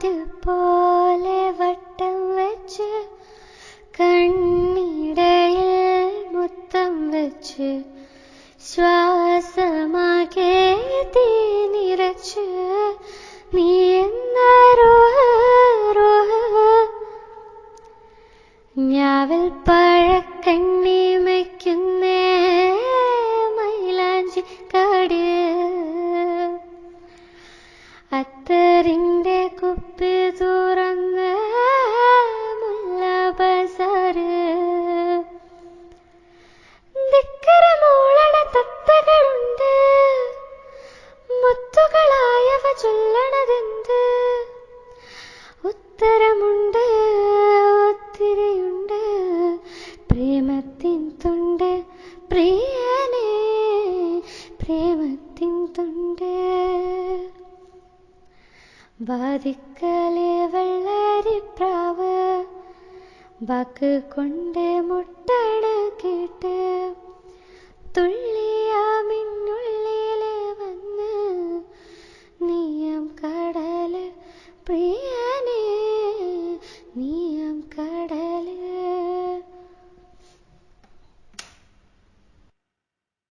പാട്ട് പോലെ വട്ടം വെച്ച് കണ്ണിടയിൽ മുത്തം വെച്ച് ശ്വാസമാകെ തീ നിറച്ച് നീ എന്ന ഞാവിൽ പഴക്കണ്ണിമയ്ക്കുന്നേ മൈലാഞ്ചി കാട് അത്തറിൻ്റെ കുപ്പി തുറന്ന് മുല്ല ബസാറ് ദിക്കര മൂളണ തത്തകളുണ്ട് മുത്തുകളായവ ചൊല്ലണതെന്ത് ഉത്തരമുണ്ട് ഒത്തിരിയുണ്ട് പ്രേമത്തിൻ തുണ്ട് പ്രിയനേ പ്രേമത്തിൻ തുണ്ട് വാതിക്കലെ വെള്ളരിപ്രാവ് വാക്ക് കൊണ്ട് മുട്ടണ കേട്ട്